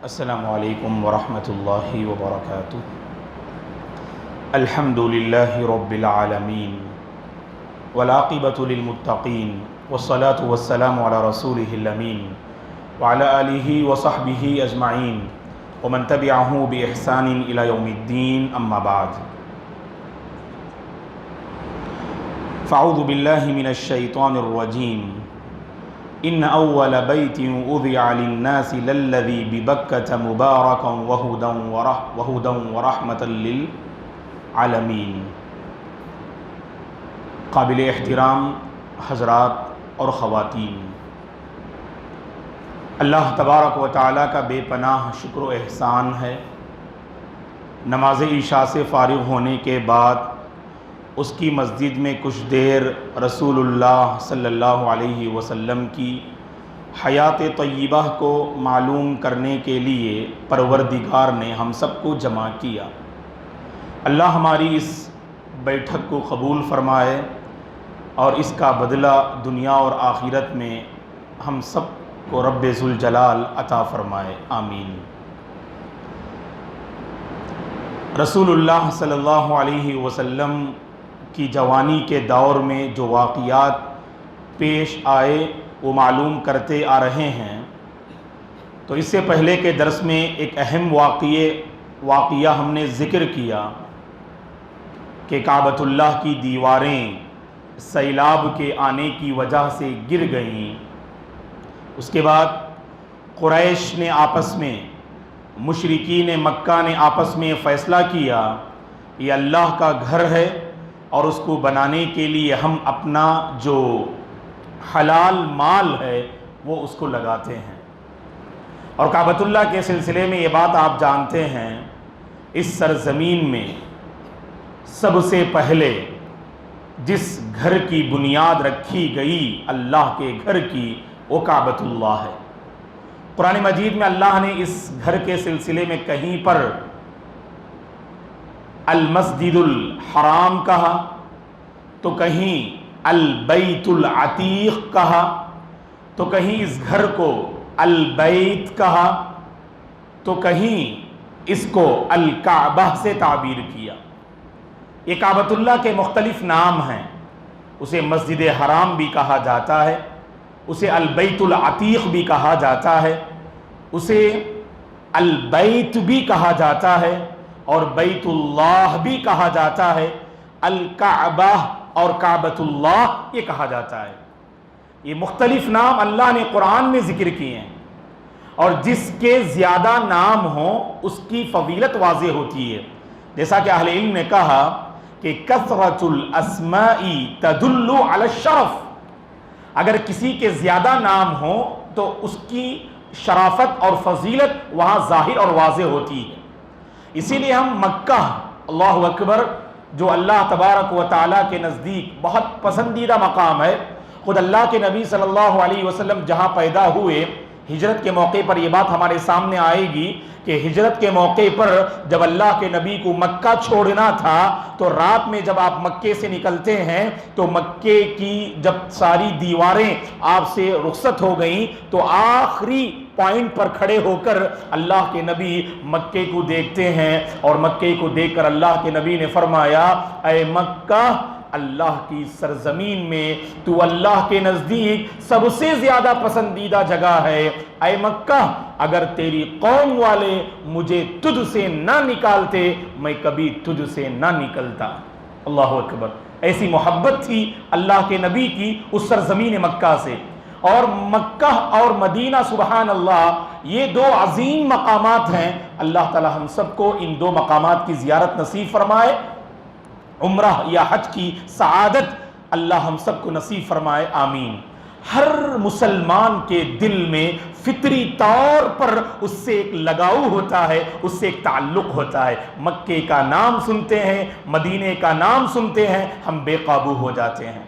السلام علیکم ورحمۃ اللہ وبرکاتہ۔ الحمد للہ رب العالمین والعاقبۃ للمتقین والصلاة والسلام علی رسولہ الامین وعلی آلہ وصحبہ اجمعین ومن تبعہ بإحسان الی یوم الدین، اما بعد فاعوذ باللہ من الشیطان الرجیم۔ ان اول بیت وضع للناس للذی ببکۃ مبارکا وہدی ورحمۃ للعالمین۔ قابل احترام حضرات اور خواتین، اللہ تبارک و تعالیٰ کا بے پناہ شکر و احسان ہے۔ نماز عشاء سے فارغ ہونے کے بعد اس کی مسجد میں کچھ دیر رسول اللہ صلی اللہ علیہ وسلم کی حیات طیبہ کو معلوم کرنے کے لیے پروردگار نے ہم سب کو جمع کیا۔ اللہ ہماری اس بیٹھک کو قبول فرمائے اور اس کا بدلہ دنیا اور آخرت میں ہم سب کو رب ذوالجلال عطا فرمائے، آمین۔ رسول اللہ صلی اللہ علیہ وسلم کی جوانی کے دور میں جو واقعات پیش آئے وہ معلوم کرتے آ رہے ہیں۔ تو اس سے پہلے کے درس میں ایک اہم واقعہ ہم نے ذکر کیا کہ کعبۃ اللہ کی دیواریں سیلاب کے آنے کی وجہ سے گر گئیں۔ اس کے بعد قریش نے آپس میں، مشرکین مکہ نے آپس میں فیصلہ کیا یہ اللہ کا گھر ہے اور اس کو بنانے کے لیے ہم اپنا جو حلال مال ہے وہ اس کو لگاتے ہیں۔ اور کعبۃ اللہ کے سلسلے میں یہ بات آپ جانتے ہیں، اس سرزمین میں سب سے پہلے جس گھر کی بنیاد رکھی گئی اللہ کے گھر کی، وہ کعبۃ اللہ ہے۔ قرآن مجید میں اللہ نے اس گھر کے سلسلے میں کہیں پر المسجد الحرام کہا، تو کہیں البیت العتیق کہا، تو کہیں اس گھر کو البیت کہا، تو کہیں اس کو الکعبہ سے تعبیر کیا۔ یہ کعبۃ اللہ کے مختلف نام ہیں۔ اسے مسجد حرام بھی کہا جاتا ہے، اسے البیت العتیق بھی کہا جاتا ہے، اسے البیت بھی کہا جاتا ہے اور بیت اللہ بھی کہا جاتا ہے، الکعبہ اور کعبۃ اللہ یہ کہا جاتا ہے۔ یہ مختلف نام اللہ نے قرآن میں ذکر کیے ہیں، اور جس کے زیادہ نام ہوں اس کی فضیلت واضح ہوتی ہے۔ جیسا کہ اہل علم نے کہا کہ کثرۃ الاسماء تدل علی الشرف، اگر کسی کے زیادہ نام ہوں تو اس کی شرافت اور فضیلت وہاں ظاہر اور واضح ہوتی ہے۔ اسی لیے ہم مکہ، اللہ اکبر، جو اللہ تبارک و تعالیٰ کے نزدیک بہت پسندیدہ مقام ہے، خود اللہ کے نبی صلی اللہ علیہ وسلم جہاں پیدا ہوئے، ہجرت کے موقع پر یہ بات ہمارے سامنے آئے گی کہ ہجرت کے موقع پر جب اللہ کے نبی کو مکہ چھوڑنا تھا تو رات میں جب آپ مکے سے نکلتے ہیں تو مکے کی جب ساری دیواریں آپ سے رخصت ہو گئیں تو آخری پوائنٹ پر کھڑے ہو کر اللہ کے نبی مکے کو دیکھتے ہیں، اور مکے کو دیکھ کر اللہ کے نبی نے فرمایا، اے مکہ، اللہ کی سرزمین میں تو اللہ کے نزدیک سب سے زیادہ پسندیدہ جگہ ہے۔ اے مکہ، اگر تیری قوم والے مجھے تجھ سے نہ نکالتے میں کبھی تجھ سے نہ نکلتا۔ اللہ اکبر، ایسی محبت تھی اللہ کے نبی کی اس سرزمین مکہ سے۔ اور مکہ اور مدینہ، سبحان اللہ، یہ دو عظیم مقامات ہیں۔ اللہ تعالی ہم سب کو ان دو مقامات کی زیارت نصیب فرمائے، عمرہ یا حج کی سعادت اللہ ہم سب کو نصیب فرمائے، آمین۔ ہر مسلمان کے دل میں فطری طور پر اس سے ایک لگاؤ ہوتا ہے، اس سے ایک تعلق ہوتا ہے۔ مکے کا نام سنتے ہیں، مدینے کا نام سنتے ہیں، ہم بے قابو ہو جاتے ہیں۔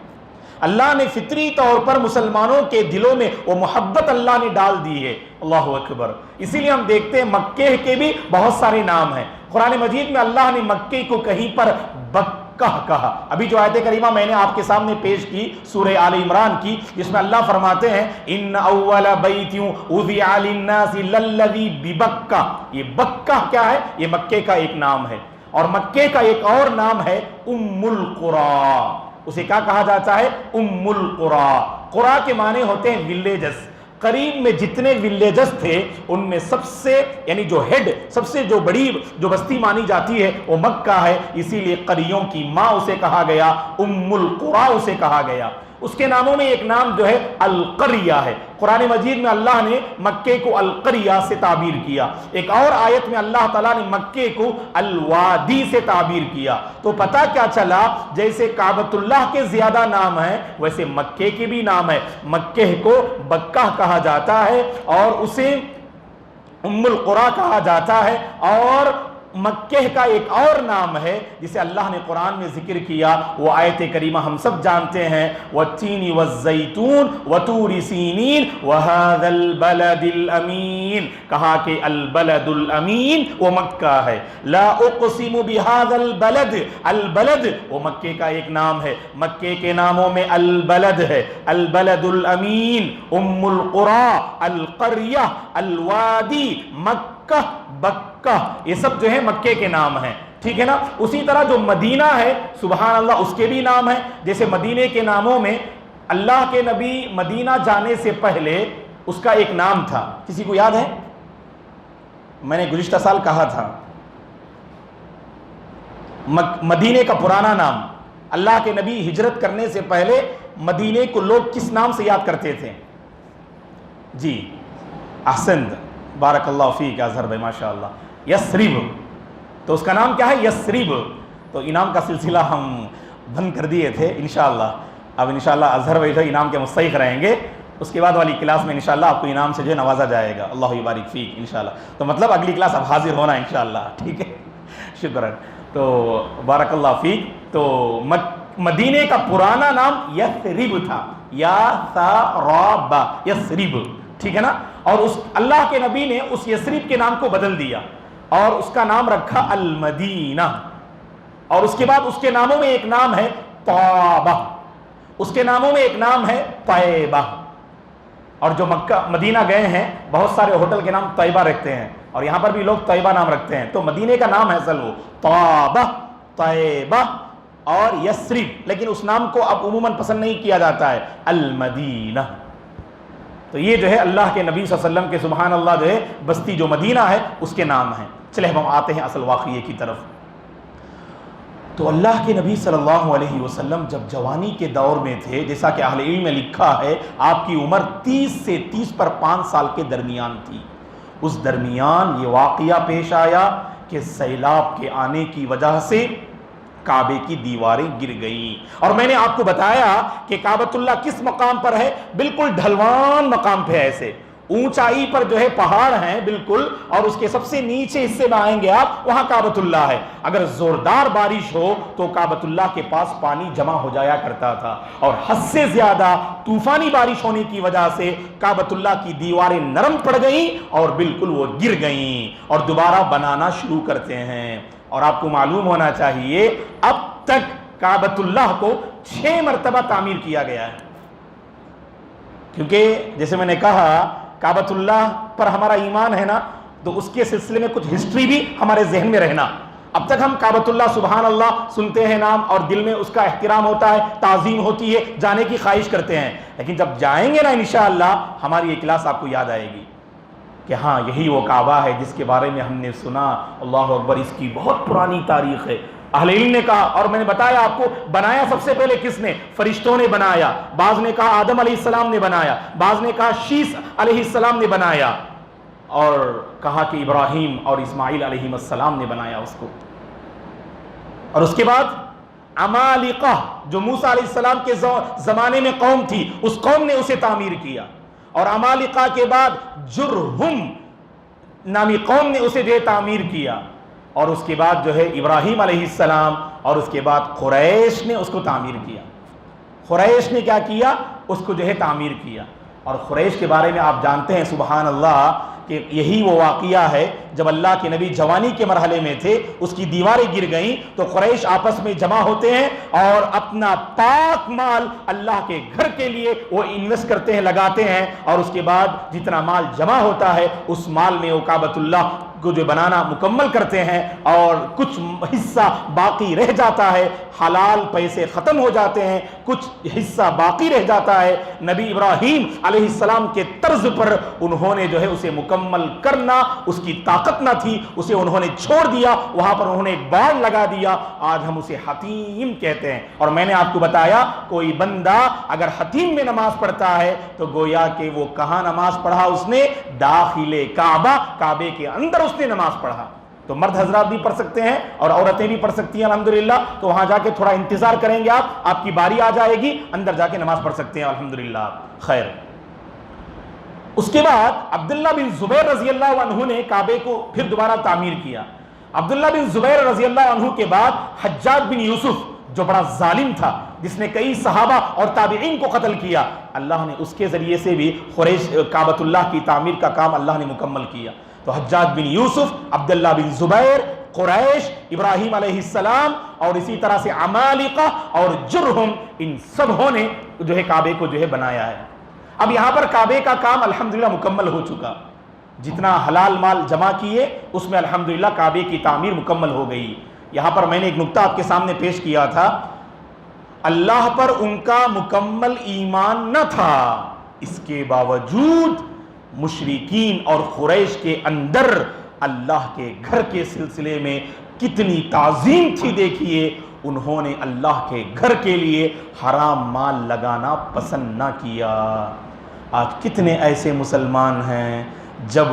اللہ نے فطری طور پر مسلمانوں کے دلوں میں وہ محبت اللہ نے ڈال دی ہے، اللہ اکبر۔ اسی لیے ہم دیکھتے ہیں مکے کے بھی بہت سارے نام ہیں۔ قرآن مجید میں اللہ نے مکے کو کہیں پر مکہ کہا۔ ابھی جو آیت کریمہ میں نے آپ کے سامنے پیش کی سورہ آل عمران کی، جس میں اللہ فرماتے ہیں ان اول بیت وضع للناس للذی ببکہ، یہ بکہ کیا ہے؟ یہ مکے کا ایک نام ہے، اور مکے کا ایک اور نام ہے ام القری۔ اسے کیا کہا جاتا ہے؟ ام القری۔ قری کے معنی ہوتے ہیں ولیجز۔ قریب میں جتنے ولیجز تھے ان میں سب سے یعنی جو ہیڈ، سب سے جو بڑی جو بستی مانی جاتی ہے وہ مکہ ہے، اسی لیے قریوں کی ماں اسے کہا گیا، ام القری اسے کہا گیا۔ اس کے ناموں میں ایک نام جو ہے القریہ ہے۔ قرآن مجید میں اللہ نے مکے کو القریہ سے تعبیر کیا، ایک اور آیت میں اللہ تعالیٰ نے مکے کو الوادی سے تعبیر کیا۔ تو پتہ کیا چلا؟ جیسے کعبۃ اللہ کے زیادہ نام ہیں ویسے مکے کے بھی نام ہے۔ مکے کو بکہ کہا جاتا ہے اور اسے ام القری کہا جاتا ہے، اور مکہ کا ایک اور نام ہے جسے اللہ نے قرآن میں ذکر کیا، وہ آیت کریمہ ہم سب جانتے ہیں، وَالتِّينِ وَالزَّيْتُونِ وَطُورِ سِينِينَ وَهَذَا الْبَلَدِ الْأَمِينَ، کہا کہ البلد الامین وہ مکہ ہے۔ لا اقسم بهذا البلد، البلد وہ مکے کا ایک نام ہے، مکے کے ناموں میں البلد ہے، البلد الامین، ام القری، القریہ، الوادی، مکہ، بکہ، یہ سب جو ہے مکے کے نام ہیں، ٹھیک ہے نا۔ اسی طرح جو مدینہ ہے سبحان اللہ اس کے بھی نام ہیں، جیسے مدینے کے ناموں میں اللہ کے نبی مدینہ جانے سے پہلے اس کا ایک نام تھا، کسی کو یاد ہے؟ میں نے گزشتہ سال کہا تھا مدینے کا پرانا نام، اللہ کے نبی ہجرت کرنے سے پہلے مدینے کو لوگ کس نام سے یاد کرتے تھے؟ جی احسنت، بارک اللہ فیک اظہر بھائی، ماشاء اللہ، یثرب۔ تو اس کا نام کیا ہے؟ یثرب۔ تو انعام کا سلسلہ ہم بند کر دیے تھے انشاءاللہ، اب انشاءاللہ اظہر بھائی جو انعام کے مستحق رہیں گے، اس کے بعد والی کلاس میں انشاءاللہ آپ کو انعام سے جو ہے نوازا جائے گا، اللہ یبارک فیک انشاءاللہ۔ تو مطلب اگلی کلاس اب حاضر ہونا انشاءاللہ، ٹھیک ہے، شکراً۔ تو بارک اللہ فیک۔ تو مدینے کا پرانا نام یثرب تھا، یا ثرب، یثرب، ٹھیک ہے نا۔ اور اس اللہ کے نبی نے اس یثرب کے نام کو بدل دیا اور اس کا نام رکھا المدینہ، اور اس کے بعد اس کے ناموں میں ایک نام ہے طابہ، اس کے ناموں میں ایک نام ہے طیبہ۔ اور جو مکہ مدینہ گئے ہیں بہت سارے ہوٹل کے نام طیبہ رکھتے ہیں، اور یہاں پر بھی لوگ طیبہ نام رکھتے ہیں، تو مدینے کا نام ہے اصل وہ طابہ، طیبہ اور یثرب، لیکن اس نام کو اب عموماً پسند نہیں کیا جاتا ہے، المدینہ۔ تو یہ جو ہے اللہ کے نبی صلی اللہ علیہ وسلم کے سبحان اللہ جو ہے بستی جو مدینہ ہے اس کے نام ہیں۔ چلے ہم آتے ہیں اصل واقعے کی طرف۔ تو اللہ کے نبی صلی اللہ علیہ وسلم جب جوانی کے دور میں تھے، جیسا کہ اہل علم میں لکھا ہے آپ کی عمر 30 سے 5 سال کے درمیان تھی، اس درمیان یہ واقعہ پیش آیا کہ سیلاب کے آنے کی وجہ سے کعبے کی دیواریں گر گئیں، اور میں نے آپ کو بتایا کہ کعبۃ اللہ کس مقام پر ہے؟ بالکل ڈھلوان مقام پہ، ایسے اونچائی پر جو ہے پہاڑ ہیں بالکل، اور اس کے سب سے نیچے حصے میں آئیں گے آپ، وہاں کعبۃ اللہ ہے۔ اگر زوردار بارش ہو تو کعبۃ اللہ کے پاس پانی جمع ہو جایا کرتا تھا، اور حد سے زیادہ طوفانی بارش ہونے کی وجہ سے کعبۃ اللہ کی دیواریں نرم پڑ گئیں اور بالکل وہ گر گئیں، اور دوبارہ بنانا شروع کرتے ہیں۔ اور آپ کو معلوم ہونا چاہیے اب تک کعبۃ اللہ کو 6 مرتبہ تعمیر کیا گیا ہے، کیونکہ جیسے میں نے کہا کعبۃ اللہ پر ہمارا ایمان ہے نا، تو اس کے سلسلے میں کچھ ہسٹری بھی ہمارے ذہن میں رہنا۔ اب تک ہم کعبۃ اللہ سبحان اللہ سنتے ہیں نام، اور دل میں اس کا احترام ہوتا ہے، تعظیم ہوتی ہے، جانے کی خواہش کرتے ہیں، لیکن جب جائیں گے نا انشاءاللہ ہماری یہ کلاس آپ کو یاد آئے گی کہ ہاں یہی وہ کعبہ ہے جس کے بارے میں ہم نے سنا، اللہ اکبر، اس کی بہت پرانی تاریخ ہے۔ اہل علم نے کہا، اور میں نے بتایا آپ کو، بنایا سب سے پہلے کس نے؟ فرشتوں نے بنایا، بعض نے کہا آدم علیہ السلام نے بنایا، بعض نے کہا شیس علیہ السلام نے بنایا، اور کہا کہ ابراہیم اور اسماعیل علیہ السلام نے بنایا اس کو۔ اور اس کے بعد عمالقہ جو موسیٰ علیہ السلام کے زمانے میں قوم تھی، اس قوم نے اسے تعمیر کیا، اور عمالقہ کے بعد جرہم نامی قوم نے اسے جو ہے تعمیر کیا، اور اس کے بعد جو ہے ابراہیم علیہ السلام، اور اس کے بعد قریش نے اس کو تعمیر کیا۔ قریش نے کیا کیا؟ اس کو جو ہے تعمیر کیا۔ اور قریش کے بارے میں آپ جانتے ہیں سبحان اللہ کہ یہی وہ واقعہ ہے جب اللہ کے نبی جوانی کے مرحلے میں تھے، اس کی دیواریں گر گئیں تو قریش آپس میں جمع ہوتے ہیں اور اپنا پاک مال اللہ کے گھر کے لیے وہ انویسٹ کرتے ہیں، لگاتے ہیں، اور اس کے بعد جتنا مال جمع ہوتا ہے اس مال میں وہ کعبۃ اللہ کو جو بنانا مکمل کرتے ہیں اور کچھ حصہ باقی رہ جاتا ہے، حلال پیسے ختم ہو جاتے ہیں، کچھ حصہ باقی رہ جاتا ہے۔ نبی ابراہیم علیہ السلام کے طرز پر انہوں نے جو ہے اسے مکمل کرنا، اس کی طاقت نہ تھی، اسے انہوں نے چھوڑ دیا، وہاں پر انہوں نے ایک باڑ لگا دیا، آج ہم اسے حتیم کہتے ہیں۔ اور میں نے آپ کو بتایا کوئی بندہ اگر حتیم میں نماز پڑھتا ہے تو گویا کہ وہ کہاں نماز پڑھا، اس نے داخل کعبہ، کعبے کے اندر اس نے نماز پڑھا۔ تو مرد حضرات بھی پڑھ سکتے ہیں اور عورتیں بھی پڑھ سکتی ہیں الحمدللہ، تو وہاں جا کے تھوڑا انتظار کریں گے، آپ کی باری آ جائے گی، اندر جا کے نماز پڑھ سکتے ہیں الحمدللہ۔ خیر، اس کے بعد عبداللہ بن زبیر رضی اللہ عنہ نے کعبے کو پھر دوبارہ تعمیر کیا۔ عبداللہ بن زبیر رضی اللہ عنہ کے بعد حجاج بن یوسف جو بڑا ظالم تھا، جس نے کئی صحابہ اور تابعین کو قتل کیا، اللہ نے اس کے ذریعے سے بھی کعبۃ اللہ کی تعمیر کا کام اللہ نے مکمل کیا۔ تو حجاج بن یوسف، عبداللہ بن زبیر، قریش، ابراہیم علیہ السلام اور اسی طرح سے عمالقہ اور جرہم، ان سبوں نے جو ہے کعبے کو جو ہے بنایا ہے۔ اب یہاں پر کعبے کا کام الحمدللہ مکمل ہو چکا، جتنا حلال مال جمع کیے اس میں الحمدللہ کعبے کی تعمیر مکمل ہو گئی۔ یہاں پر میں نے ایک نکتہ آپ کے سامنے پیش کیا تھا، اللہ پر ان کا مکمل ایمان نہ تھا، اس کے باوجود مشرکین اور قریش کے اندر اللہ کے گھر کے سلسلے میں کتنی تعظیم تھی۔ دیکھیے انہوں نے اللہ کے گھر کے لیے حرام مال لگانا پسند نہ کیا۔ آج کتنے ایسے مسلمان ہیں جب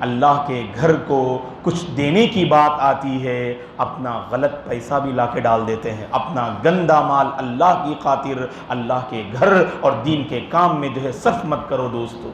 اللہ کے گھر کو کچھ دینے کی بات آتی ہے اپنا غلط پیسہ بھی لا کے ڈال دیتے ہیں، اپنا گندا مال اللہ کی خاطر اللہ کے گھر اور دین کے کام میں جو ہے صرف مت کرو دوستو۔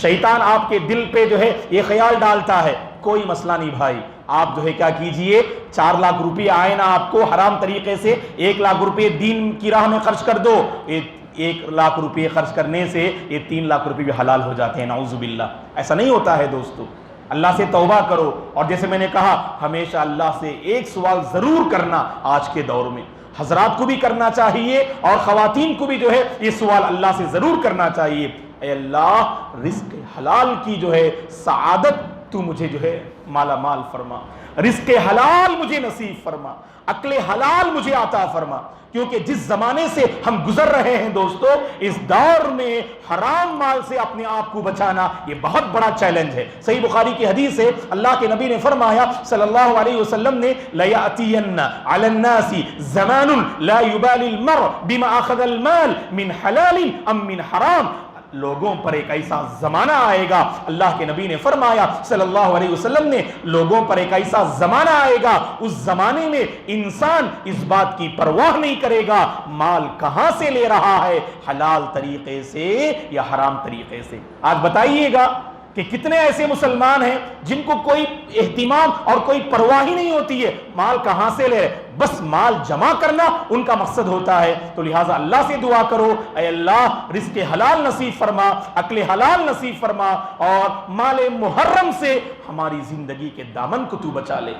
شیطان آپ کے دل پہ جو ہے یہ خیال ڈالتا ہے، کوئی مسئلہ نہیں بھائی، آپ جو ہے کیا کیجئے، 4 لاکھ روپے آئے نا آپ کو حرام طریقے سے، 1 لاکھ روپے دین کی راہ میں خرچ کر دو، 1 لاکھ روپے خرچ کرنے سے یہ 3 لاکھ روپے بھی حلال ہو جاتے ہیں، نعوذ باللہ۔ ایسا نہیں ہوتا ہے دوستو، اللہ سے توبہ کرو، اور جیسے میں نے کہا ہمیشہ اللہ سے ایک سوال ضرور کرنا، آج کے دور میں حضرات کو بھی کرنا چاہیے اور خواتین کو بھی جو ہے یہ سوال اللہ سے ضرور کرنا چاہیے، اے اللہ رزق حلال کی جو ہے سعادت تو مجھے جو ہے مالا مال فرما، رزق حلال مجھے نصیب فرما، عقل حلال مجھے عطا فرما، کیونکہ جس زمانے سے ہم گزر رہے ہیں دوستو، اس دور میں حرام مال سے اپنے آپ کو بچانا یہ بہت بڑا چیلنج ہے۔ صحیح بخاری کی حدیث ہے، اللہ کے نبی نے فرمایا صلی اللہ علیہ وسلم نے، لَيَأْتِيَنَّ عَلَى النَّاسِ زَمَانٌ لَا يُبَالِ الْمَرْءُ بِمَا أَخَذَ الْمَالِ مِنْ حَلَالٍ أَمْ مِنْ حَرَامٍ، لوگوں پر ایک ایسا زمانہ آئے گا، اللہ کے نبی نے فرمایا صلی اللہ علیہ وسلم نے، لوگوں پر ایک ایسا زمانہ آئے گا، اس زمانے میں انسان اس بات کی پرواہ نہیں کرے گا مال کہاں سے لے رہا ہے، حلال طریقے سے یا حرام طریقے سے۔ آج بتائیے گا کہ کتنے ایسے مسلمان ہیں جن کو کوئی اہتمام اور کوئی پرواہ ہی نہیں ہوتی ہے، مال کہاں سے لے، بس مال جمع کرنا ان کا مقصد ہوتا ہے۔ تو لہٰذا اللہ سے دعا کرو، اے اللہ رزق حلال نصیب فرما، عقل حلال نصیب فرما، اور مال محرم سے ہماری زندگی کے دامن کو تو بچا لے۔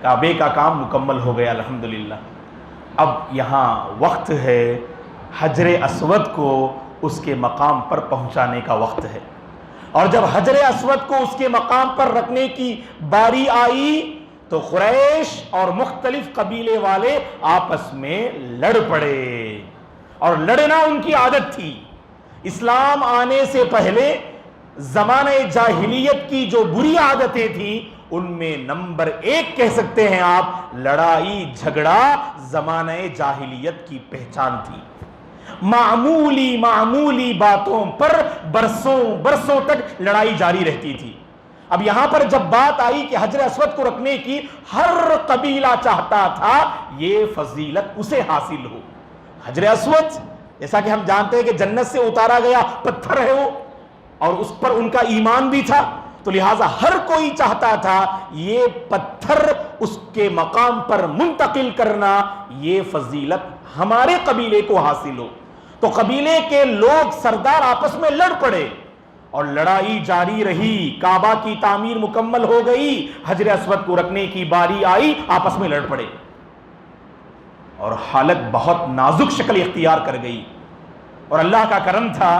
کعبے کا کام مکمل ہو گیا الحمدللہ۔ اب یہاں وقت ہے حجر اسود کو اس کے مقام پر پہنچانے کا وقت ہے، اور جب حجر اسود کو اس کے مقام پر رکھنے کی باری آئی تو قریش اور مختلف قبیلے والے آپس میں لڑ پڑے، اور لڑنا ان کی عادت تھی۔ اسلام آنے سے پہلے زمانہ جاہلیت کی جو بری عادتیں تھیں ان میں نمبر 1 کہہ سکتے ہیں آپ، لڑائی جھگڑا زمانہ جاہلیت کی پہچان تھی۔ معمولی باتوں پر برسوں تک لڑائی جاری رہتی تھی۔ اب یہاں پر جب بات آئی کہ حجر اسود کو رکھنے کی، ہر قبیلہ چاہتا تھا یہ فضیلت اسے حاصل ہو۔ حجر اسود جیسا کہ ہم جانتے ہیں کہ جنت سے اتارا گیا پتھر ہے وہ، اور اس پر ان کا ایمان بھی تھا، تو لہٰذا ہر کوئی چاہتا تھا یہ پتھر اس کے مقام پر منتقل کرنا، یہ فضیلت ہمارے قبیلے کو حاصل ہو۔ تو قبیلے کے لوگ سردار آپس میں لڑ پڑے، اور لڑائی جاری رہی، کعبہ کی تعمیر مکمل ہو گئی، حجر اسود کو رکھنے کی باری آئی، آپس میں لڑ پڑے اور حالت بہت نازک شکل اختیار کر گئی۔ اور اللہ کا کرم تھا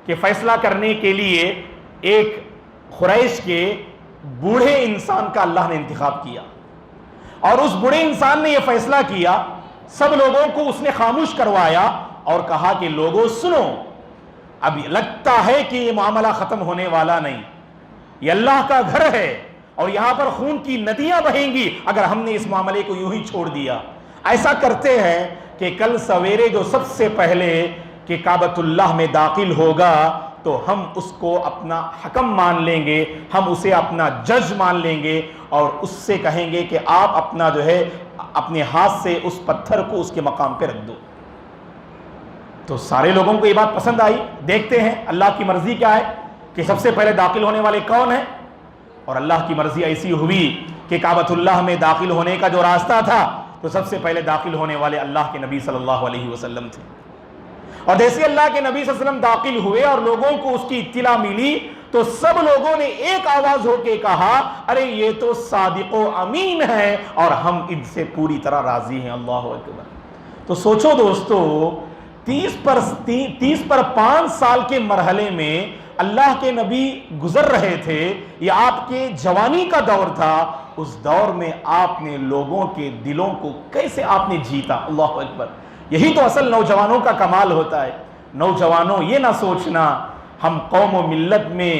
کہ فیصلہ کرنے کے لیے ایک قریش کے بوڑھے انسان کا اللہ نے انتخاب کیا، اور اس بوڑھے انسان نے یہ فیصلہ کیا، سب لوگوں کو اس نے خاموش کروایا اور کہا کہ لوگوں سنو، اب لگتا ہے کہ یہ معاملہ ختم ہونے والا نہیں، یہ اللہ کا گھر ہے اور یہاں پر خون کی ندیاں بہیں گی اگر ہم نے اس معاملے کو یوں ہی چھوڑ دیا۔ ایسا کرتے ہیں کہ کل سویرے جو سب سے پہلے کہ کعبۃ اللہ میں داخل ہوگا تو ہم اس کو اپنا حکم مان لیں گے، ہم اسے اپنا جج مان لیں گے اور اس سے کہیں گے کہ آپ اپنا جو ہے اپنے ہاتھ سے اس پتھر کو اس کے مقام پہ رکھ دو۔ تو سارے لوگوں کو یہ بات پسند آئی۔ دیکھتے ہیں اللہ کی مرضی کیا ہے کہ سب سے پہلے داخل ہونے والے کون ہیں، اور اللہ کی مرضی ایسی ہوئی کہ کعبۃ اللہ میں داخل ہونے کا جو راستہ تھا تو سب سے پہلے داخل ہونے والے اللہ کے نبی صلی اللہ علیہ وسلم تھے۔ اور جیسے اللہ کے نبی صلی اللہ علیہ وسلم داخل ہوئے اور لوگوں کو اس کی اطلاع ملی تو سب لوگوں نے ایک آواز ہو کے کہا، ارے یہ تو صادق و امین ہے اور ہم ان سے پوری طرح راضی ہیں۔ اللہ اکبر۔ تو سوچو دوستو، 30 پر 5 سال کے مرحلے میں اللہ کے نبی گزر رہے تھے، یہ آپ کے جوانی کا دور تھا، اس دور میں آپ نے لوگوں کے دلوں کو کیسے آپ نے جیتا۔ اللہ اکبر۔ یہی تو اصل نوجوانوں کا کمال ہوتا ہے۔ نوجوانوں یہ نہ سوچنا ہم قوم و ملت میں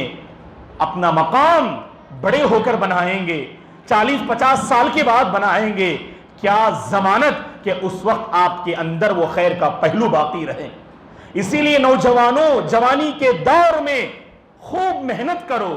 اپنا مقام بڑے ہو کر بنائیں گے، 40-50 سال کے بعد بنائیں گے، کیا ضمانت کہ اس وقت آپ کے اندر وہ خیر کا پہلو باقی رہے۔ اسی لیے نوجوانوں، جوانی کے دور میں خوب محنت کرو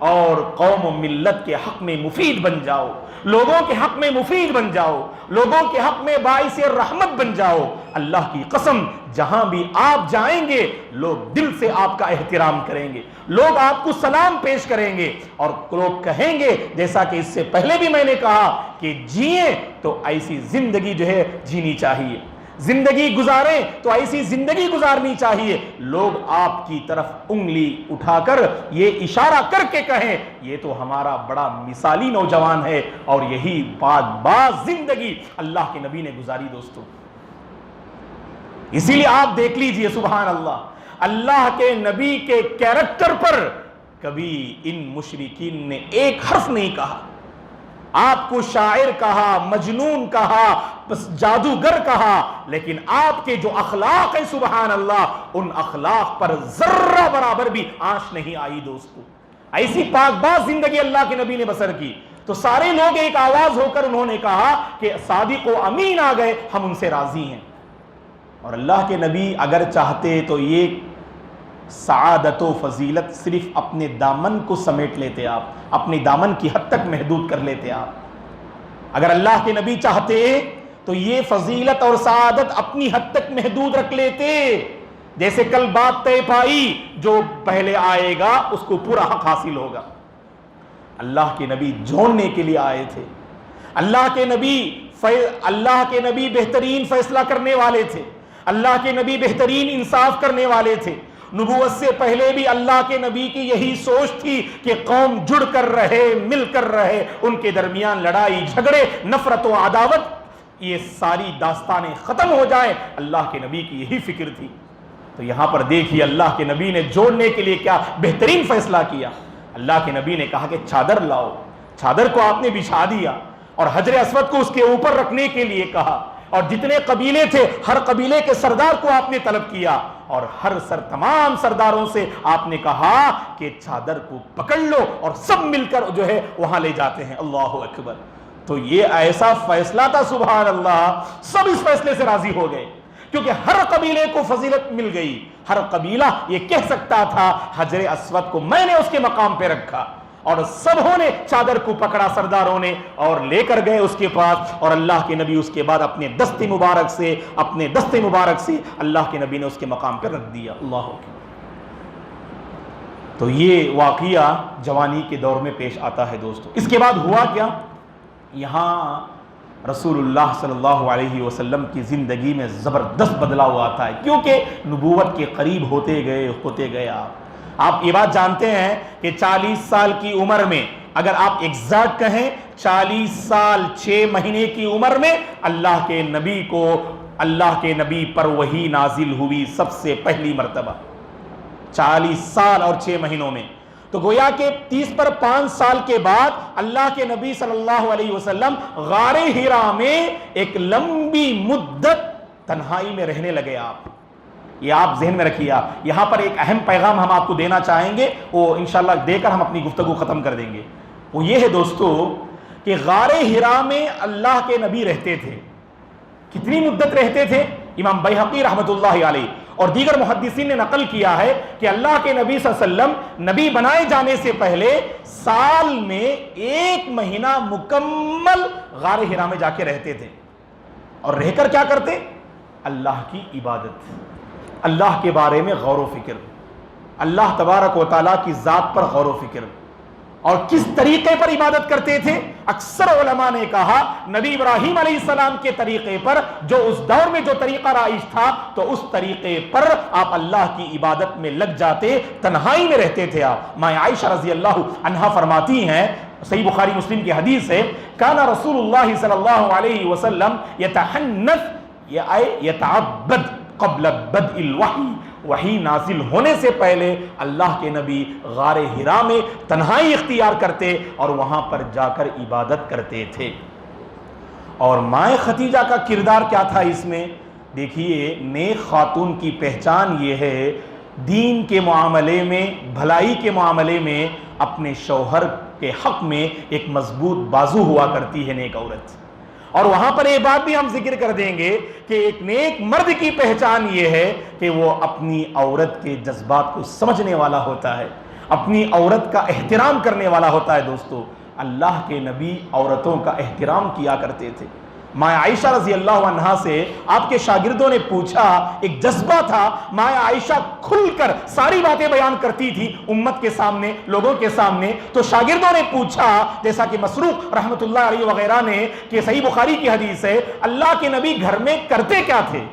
اور قوم و ملت کے حق میں مفید بن جاؤ، لوگوں کے حق میں مفید بن جاؤ، لوگوں کے حق میں باعث رحمت بن جاؤ۔ اللہ کی قسم جہاں بھی آپ جائیں گے لوگ دل سے آپ کا احترام کریں گے، لوگ آپ کو سلام پیش کریں گے اور لوگ کہیں گے جیسا کہ اس سے پہلے بھی میں نے کہا کہ جئیں تو ایسی زندگی جو ہے جینی چاہیے، زندگی گزاریں تو ایسی زندگی گزارنی چاہیے۔ لوگ آپ کی طرف انگلی اٹھا کر یہ اشارہ کر کے کہیں یہ تو ہمارا بڑا مثالی نوجوان ہے، اور یہی پاک باز زندگی اللہ کے نبی نے گزاری دوستو۔ اسی لیے آپ دیکھ لیجئے سبحان اللہ، اللہ کے نبی کے کیریکٹر پر کبھی ان مشرکین نے ایک حرف نہیں کہا۔ آپ کو شاعر کہا، مجنون کہا، جادوگر کہا، لیکن آپ کے جو اخلاق ہیں سبحان اللہ، ان اخلاق پر ذرہ برابر بھی آنچ نہیں آئی دوستو۔ ایسی پاک باز زندگی اللہ کے نبی نے بسر کی تو سارے لوگ ایک آواز ہو کر انہوں نے کہا کہ صادق و امین آ گئے، ہم ان سے راضی ہیں۔ اور اللہ کے نبی اگر چاہتے تو یہ سعادت و فضیلت صرف اپنے دامن کو سمیٹ لیتے، آپ اپنے دامن کی حد تک محدود کر لیتے۔ آپ اگر اللہ کے نبی چاہتے تو یہ فضیلت اور سعادت اپنی حد تک محدود رکھ لیتے، جیسے کل بات طے پائی جو پہلے آئے گا اس کو پورا حق حاصل ہوگا۔ اللہ کے نبی جوڑنے کے لیے آئے تھے، اللہ کے نبی بہترین فیصلہ کرنے والے تھے، اللہ کے نبی بہترین انصاف کرنے والے تھے۔ نبوت سے پہلے بھی اللہ کے نبی کی یہی سوچ تھی کہ قوم جڑ کر رہے، مل کر رہے، ان کے درمیان لڑائی جھگڑے، نفرت و عداوت یہ ساری داستانیں ختم ہو جائیں، اللہ کے نبی کی یہی فکر تھی۔ تو یہاں پر دیکھیے اللہ کے نبی نے جوڑنے کے لیے کیا بہترین فیصلہ کیا۔ اللہ کے نبی نے کہا کہ چادر لاؤ، چادر کو آپ نے بچھا دیا اور حجر اسود کو اس کے اوپر رکھنے کے لیے کہا، اور جتنے قبیلے تھے ہر قبیلے کے سردار کو آپ نے طلب کیا اور تمام سرداروں سے آپ نے کہا کہ چادر کو پکڑ لو اور سب مل کر جو ہے وہاں لے جاتے ہیں۔ اللہ اکبر۔ تو یہ ایسا فیصلہ تھا سبحان اللہ، سب اس فیصلے سے راضی ہو گئے کیونکہ ہر قبیلے کو فضیلت مل گئی۔ ہر قبیلہ یہ کہہ سکتا تھا حجر اسود کو میں نے اس کے مقام پہ رکھا، اور سبوں نے چادر کو پکڑا سرداروں نے اور لے کر گئے اس کے پاس، اور اللہ کے نبی اس کے بعد اپنے دست مبارک سے اللہ کے نبی نے اس کے مقام پر رکھ دیا۔ اللہ اکبر۔ تو یہ واقعہ جوانی کے دور میں پیش آتا ہے دوستو۔ اس کے بعد ہوا کیا؟ یہاں رسول اللہ صلی اللہ علیہ وسلم کی زندگی میں زبردست بدلاؤ آتا ہے، کیونکہ نبوت کے قریب ہوتے گئے آپ آپ یہ بات جانتے ہیں کہ 40 سال کی عمر میں، اگر آپ ایگزیکٹ کہیں 40 سال 6 مہینے کی عمر میں اللہ کے نبی کو، اللہ کے نبی پر وحی نازل ہوئی سب سے پہلی مرتبہ، 40 سال اور 6 مہینوں میں. تو گویا کہ 30 پر 5 سال کے بعد اللہ کے نبی صلی اللہ علیہ وسلم غار حرا میں ایک لمبی مدت تنہائی میں رہنے لگے. یہ آپ ذہن میں رکھیے. یہاں پر ایک اہم پیغام ہم آپ کو دینا چاہیں گے، وہ انشاءاللہ دے کر ہم اپنی گفتگو ختم کر دیں گے. وہ یہ ہے دوستو کہ غار حرا میں اللہ کے نبی رہتے تھے. کتنی مدت رہتے تھے؟ امام بیہقی رحمۃ اللہ علیہ اور دیگر محدثین نے نقل کیا ہے کہ اللہ کے نبی صلی اللہ علیہ وسلم نبی بنائے جانے سے پہلے سال میں 1 مہینہ مکمل غار حرا میں جا کے رہتے تھے. اور رہ کر کیا کرتے؟ اللہ کی عبادت، اللہ کے بارے میں غور و فکر، اللہ تبارک و تعالیٰ کی ذات پر غور و فکر. اور کس طریقے پر عبادت کرتے تھے؟ اکثر علماء نے کہا نبی ابراہیم علیہ السلام کے طریقے پر، جو اس دور میں جو طریقہ رائج تھا، تو اس طریقے پر آپ اللہ کی عبادت میں لگ جاتے، تنہائی میں رہتے تھے. آپ ماں عائشہ رضی اللہ عنہا فرماتی ہیں، صحیح بخاری مسلم کی حدیث ہے، کانا رسول اللہ صلی اللہ علیہ وسلم یتحنث یتعبد قبل بدء الوحی، وحی نازل ہونے سے پہلے اللہ کے نبی غار حرا میں تنہائی اختیار کرتے اور وہاں پر جا کر عبادت کرتے تھے. اور مائیں خدیجہ کا کردار کیا تھا اس میں؟ دیکھیے، نیک خاتون کی پہچان یہ ہے، دین کے معاملے میں، بھلائی کے معاملے میں اپنے شوہر کے حق میں ایک مضبوط بازو ہوا کرتی ہے نیک عورت. اور وہاں پر یہ بات بھی ہم ذکر کر دیں گے کہ ایک نیک مرد کی پہچان یہ ہے کہ وہ اپنی عورت کے جذبات کو سمجھنے والا ہوتا ہے، اپنی عورت کا احترام کرنے والا ہوتا ہے. دوستو، اللہ کے نبی عورتوں کا احترام کیا کرتے تھے. ماں عائشہ رضی اللہ عنہا سے آپ کے شاگردوں نے پوچھا، ایک جذبہ تھا، ماں عائشہ کھل کر ساری باتیں بیان کرتی تھی امت کے سامنے، لوگوں کے سامنے. تو شاگردوں نے پوچھا، جیسا کہ مسروق رحمۃ اللہ علیہ وغیرہ نے، کہ صحیح بخاری کی حدیث ہے، اللہ کے نبی گھر میں کرتے کیا تھے؟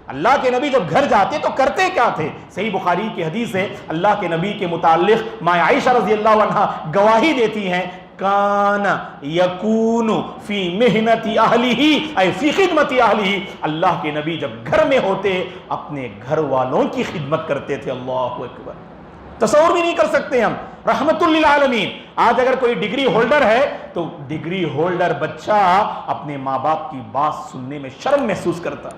اللہ کے نبی جب گھر جاتے تو کرتے کیا تھے؟ صحیح بخاری کی حدیث ہے، اللہ کے نبی کے متعلق ماں عائشہ رضی اللہ عنہا گواہی دیتی ہیں، کان یکون فی محنت اہلہ ای فی خدمت اہلہ، اللہ کے نبی جب گھر میں ہوتے اپنے گھر والوں کی خدمت کرتے تھے. اللہ اکبر، تصور بھی نہیں کر سکتے ہم. رحمت للعالمین. آج اگر کوئی ڈگری ہولڈر ہے تو ڈگری ہولڈر بچہ اپنے ماں باپ کی بات سننے میں شرم محسوس کرتا.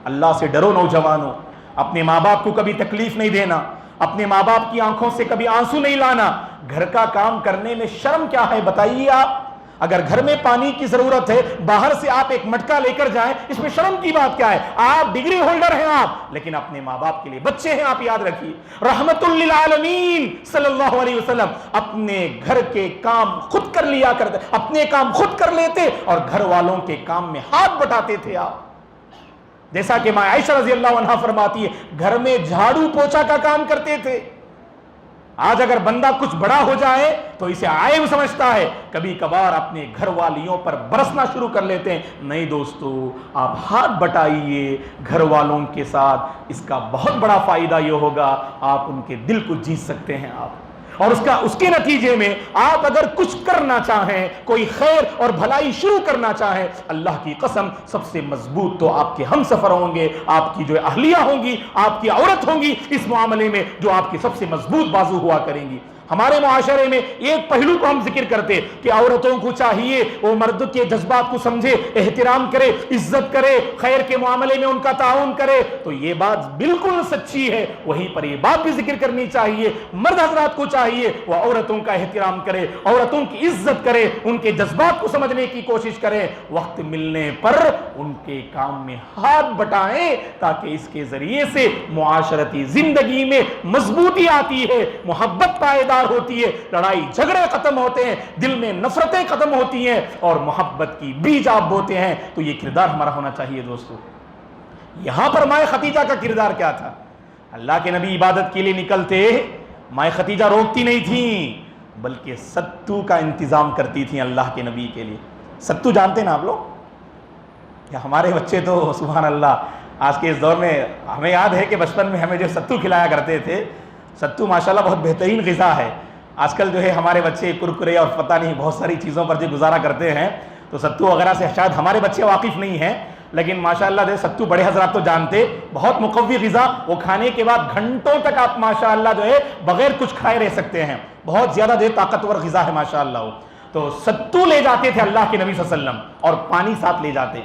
اللہ سے ڈرو نوجوانوں، اپنے ماں باپ کو کبھی تکلیف نہیں دینا، اپنے ماں باپ کی آنکھوں سے کبھی آنسو نہیں لانا. گھر کا کام کرنے میں شرم کیا ہے بتائیے آپ؟ اگر گھر میں پانی کی ضرورت ہے، باہر سے آپ ایک مٹکا لے کر جائیں، اس میں شرم کی بات کیا ہے؟ آپ ڈگری ہولڈر ہیں آپ، لیکن اپنے ماں باپ کے لیے بچے ہیں آپ، یاد رکھیے. رحمت للعالمین صلی اللہ علیہ وسلم اپنے گھر کے کام خود کر لیا کرتے، اپنے کام خود کر لیتے اور گھر والوں کے کام میں ہاتھ بٹاتے تھے آپ. جیسا کہ ماں عائشہ رضی اللہ عنہا فرماتی ہے، گھر میں جھاڑو پوچھا کا کام کرتے تھے. آج اگر بندہ کچھ بڑا ہو جائے تو اسے عائب سمجھتا ہے، کبھی کبھار اپنے گھر والیوں پر برسنا شروع کر لیتے ہیں. نہیں دوستو، آپ ہاتھ بٹائیے گھر والوں کے ساتھ، اس کا بہت بڑا فائدہ یہ ہوگا، آپ ان کے دل کو جیت سکتے ہیں آپ. اور اس کے نتیجے میں آپ اگر کچھ کرنا چاہیں، کوئی خیر اور بھلائی شروع کرنا چاہیں، اللہ کی قسم سب سے مضبوط تو آپ کے ہم سفر ہوں گے، آپ کی جو اہلیہ ہوں گی، آپ کی عورت ہوں گی اس معاملے میں، جو آپ کی سب سے مضبوط بازو ہوا کریں گی. ہمارے معاشرے میں ایک پہلو کو ہم ذکر کرتے کہ عورتوں کو چاہیے وہ مرد کے جذبات کو سمجھے، احترام کرے، عزت کرے، خیر کے معاملے میں ان کا تعاون کرے. تو یہ بات بالکل سچی ہے، وہیں پر یہ بات بھی ذکر کرنی چاہیے، مرد حضرات کو چاہیے وہ عورتوں کا احترام کرے، عورتوں کی عزت کرے، ان کے جذبات کو سمجھنے کی کوشش کرے، وقت ملنے پر ان کے کام میں ہاتھ بٹائیں، تاکہ اس کے ذریعے سے معاشرتی زندگی میں مضبوطی آتی ہے، محبت پائیدار ہوتی ہے، لڑائی جھگڑے ختم ہوتے ہیں، دل میں نفرتیں ختم ہوتی ہیں اور محبت کی بیج آپ بوتے ہیں. تو یہ کردار ہمارا ہونا چاہیے دوستو. یہاں پر مائیں خدیجہ کا کردار کیا تھا؟ اللہ کے نبی عبادت کے لیے نکلتے، مائیں خدیجہ روکتی نہیں تھیں بلکہ ستو کا انتظام کرتی تھیں اللہ کے نبی کے لیے. ستو جانتے نا آپ لوگ؟ یا ہمارے بچے تو سبحان اللہ آج کے اس دور میں، ہمیں یاد ہے کہ بچپن میں ہمیں جو ستو کھلایا کرتے تھے ستو ماشاءاللہ بہت بہترین غذا ہے. آج کل جو ہے ہمارے بچے کرکرے اور پتہ نہیں بہت ساری چیزوں پر جو گزارا کرتے ہیں, تو ستو وغیرہ سے شاید ہمارے بچے واقف نہیں ہیں, لیکن ماشاءاللہ جو ستو بڑے حضرات تو جانتے, بہت مقوی غذا, وہ کھانے کے بعد گھنٹوں تک آپ ماشاءاللہ جو ہے بغیر کچھ کھائے رہ سکتے ہیں, بہت زیادہ جو ہے طاقتور غذا ہے ماشاءاللہ. تو ستو لے جاتے تھے اللہ کے نبی صلی اللہ علیہ وسلم, اور پانی ساتھ لے جاتے,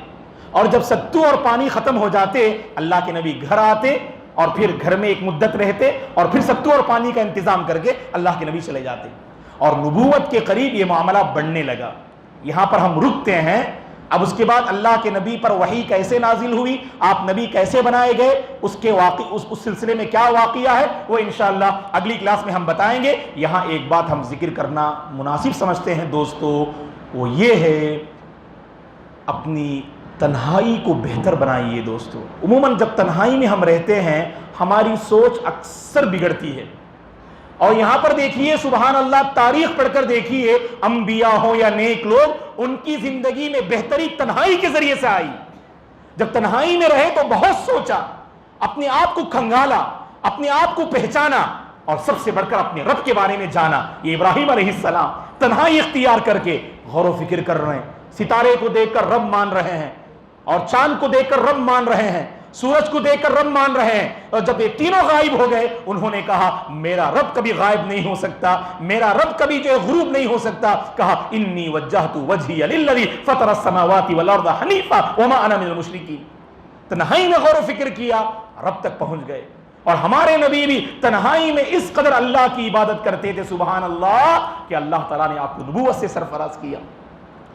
اور جب ستو اور پانی ختم ہو جاتے اللہ کے نبی گھر آتے اور پھر گھر میں ایک مدت رہتے اور پھر ستو اور پانی کا انتظام کر کے اللہ کے نبی چلے جاتے. اور نبوت کے قریب یہ معاملہ بڑھنے لگا. یہاں پر ہم رکتے ہیں. اب اس کے بعد اللہ کے نبی پر وحی کیسے نازل ہوئی, آپ نبی کیسے بنائے گئے, اس سلسلے میں کیا واقعہ ہے, وہ انشاءاللہ اگلی کلاس میں ہم بتائیں گے. یہاں ایک بات ہم ذکر کرنا مناسب سمجھتے ہیں دوستو, وہ یہ ہے اپنی تنہائی کو بہتر بنائیے دوستو. عموماً جب تنہائی میں ہم رہتے ہیں ہماری سوچ اکثر بگڑتی ہے. اور یہاں پر دیکھیے سبحان اللہ, تاریخ پڑھ کر دیکھیے, انبیاء ہوں یا نیک لوگ, ان کی زندگی میں بہتری تنہائی کے ذریعے سے آئی. جب تنہائی میں رہے تو بہت سوچا, اپنے آپ کو کھنگالا, اپنے آپ کو پہچانا, اور سب سے بڑھ کر اپنے رب کے بارے میں جانا. یہ ابراہیم علیہ السلام تنہائی اختیار کر کے غور و فکر کر رہے ہیں, ستارے کو دیکھ کر رب مان رہے ہیں, اور چاند کو دیکھ کر رب مان رہے ہیں, سورج کو دیکھ کر رب مان رہے ہیں. اور جب یہ تینوں غائب ہو گئے انہوں نے کہا میرا رب کبھی غائب نہیں ہو سکتا, میرا رب کبھی جو غروب نہیں ہو سکتا. کہا انی وجہت وجہی للذی فطر السماوات والارض حنیفا وما انا من المشرکین. تنہائی میں غور و فکر کیا, رب تک پہنچ گئے. اور ہمارے نبی بھی تنہائی میں اس قدر اللہ کی عبادت کرتے تھے سبحان اللہ, کہ اللہ تعالیٰ نے آپ کو نبوت سے سرفراز کیا.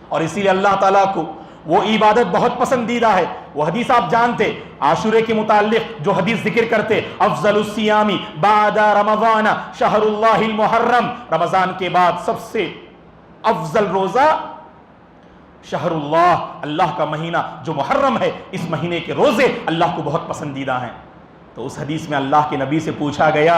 اور اسی لیے اللہ تعالیٰ کو وہ عبادت بہت پسندیدہ ہے. وہ حدیث آپ جانتے, عاشورے کے متعلق جو حدیث ذکر کرتے, افضل الصیام بعد رمضان شہر اللہ المحرم, رمضان کے بعد سب سے افضل روزہ شہر اللہ, اللہ کا مہینہ جو محرم ہے, اس مہینے کے روزے اللہ کو بہت پسندیدہ ہیں. تو اس حدیث میں اللہ کے نبی سے پوچھا گیا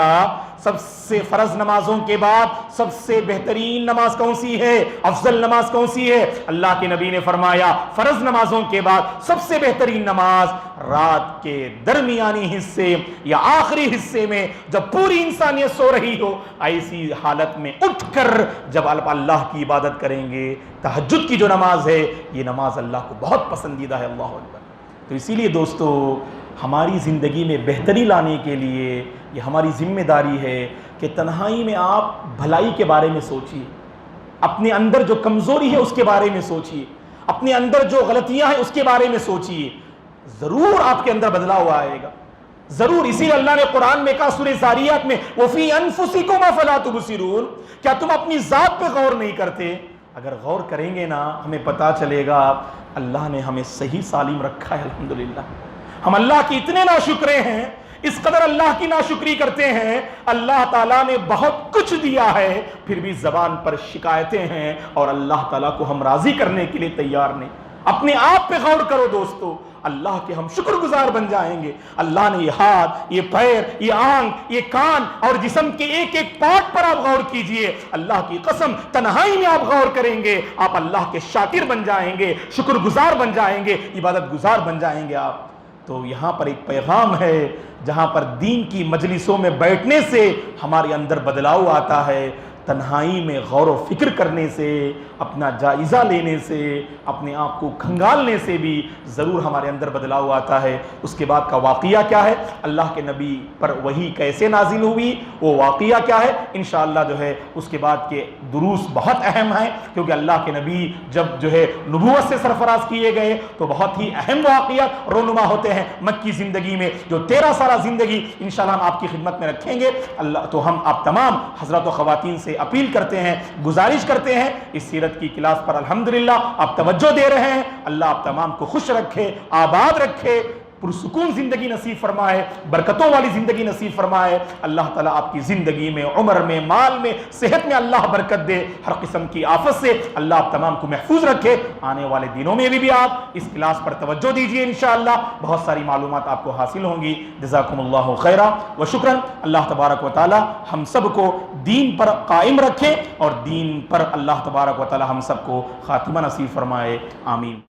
سب سے فرض نمازوں کے بعد سب سے بہترین نماز کون سی ہے, افضل نماز کون سی ہے؟ اللہ کے نبی نے فرمایا فرض نمازوں کے بعد سب سے بہترین نماز رات کے درمیانی حصے یا آخری حصے میں جب پوری انسانیت سو رہی ہو, ایسی حالت میں اٹھ کر جب اللہ کی عبادت کریں گے. تہجد کی جو نماز ہے یہ نماز اللہ کو بہت پسندیدہ ہے. اللہ اکبر. تو اسی لیے دوستو ہماری زندگی میں بہتری لانے کے لیے یہ ہماری ذمہ داری ہے کہ تنہائی میں آپ بھلائی کے بارے میں سوچیے, اپنے اندر جو کمزوری ہے اس کے بارے میں سوچیے, اپنے اندر جو غلطیاں ہیں اس کے بارے میں سوچیے. ضرور آپ کے اندر بدلاؤ آئے گا, ضرور. اسی لیے اللہ نے قرآن میں کہا سورہ زاریات میں وَفِي أَنفُسِكُمْ أَفَلَا تُبْصِرُونَ, کیا تم اپنی ذات پہ غور نہیں کرتے؟ اگر غور کریں گے نا ہمیں پتا چلے گا اللہ نے ہمیں صحیح سالم رکھا ہے. الحمدللہ ہم اللہ کی اتنے ناشکرے ہیں, اس قدر اللہ کی ناشکری کرتے ہیں. اللہ تعالیٰ نے بہت کچھ دیا ہے پھر بھی زبان پر شکایتیں ہیں, اور اللہ تعالیٰ کو ہم راضی کرنے کے لیے تیار نہیں. اپنے آپ پہ غور کرو دوستو, اللہ کے ہم شکر گزار بن جائیں گے. اللہ نے یہ ہاتھ, یہ پیر, یہ آنکھ, یہ کان اور جسم کے ایک ایک پارٹ پر آپ غور کیجئے. اللہ کی قسم تنہائی میں آپ غور کریں گے, آپ اللہ کے شاکر بن جائیں گے, شکر گزار بن جائیں گے, عبادت گزار بن جائیں گے آپ. تو یہاں پر ایک پیغام ہے جہاں پر دین کی مجلسوں میں بیٹھنے سے ہمارے اندر بدلاؤ آتا ہے. تنہائی میں غور و فکر کرنے سے, اپنا جائزہ لینے سے, اپنے آپ کو کھنگالنے سے بھی ضرور ہمارے اندر بدلاؤ آتا ہے. اس کے بعد کا واقعہ کیا ہے, اللہ کے نبی پر وحی کیسے نازل ہوئی, وہ واقعہ کیا ہے, انشاءاللہ جو ہے اس کے بعد کے دروس بہت اہم ہیں. کیونکہ اللہ کے نبی جب جو ہے نبوت سے سرفراز کیے گئے تو بہت ہی اہم واقعات رونما ہوتے ہیں مکی زندگی میں, جو 13 سالہ زندگی انشاءاللہ ہم آپ کی خدمت میں رکھیں گے. تو ہم آپ تمام حضرات و خواتین سے اپیل کرتے ہیں, گزارش کرتے ہیں, اس سیرت کی کلاس پر الحمدللہ آپ توجہ دے رہے ہیں. اللہ آپ تمام کو خوش رکھے, آباد رکھے, پرسکون زندگی نصیب فرمائے, برکتوں والی زندگی نصیب فرمائے. اللہ تعالیٰ آپ کی زندگی میں, عمر میں, مال میں, صحت میں اللہ برکت دے. ہر قسم کی آفت سے اللہ آپ تمام کو محفوظ رکھے. آنے والے دنوں میں بھی آپ اس کلاس پر توجہ دیجئے, انشاءاللہ بہت ساری معلومات آپ کو حاصل ہوں گی. جزاکم اللہ خیرا و شکرا. اللہ تبارک و تعالی ہم سب کو دین پر قائم رکھے اور دین پر اللہ تبارک و تعالی ہم سب کو خاتمہ نصیب فرمائے. آمین.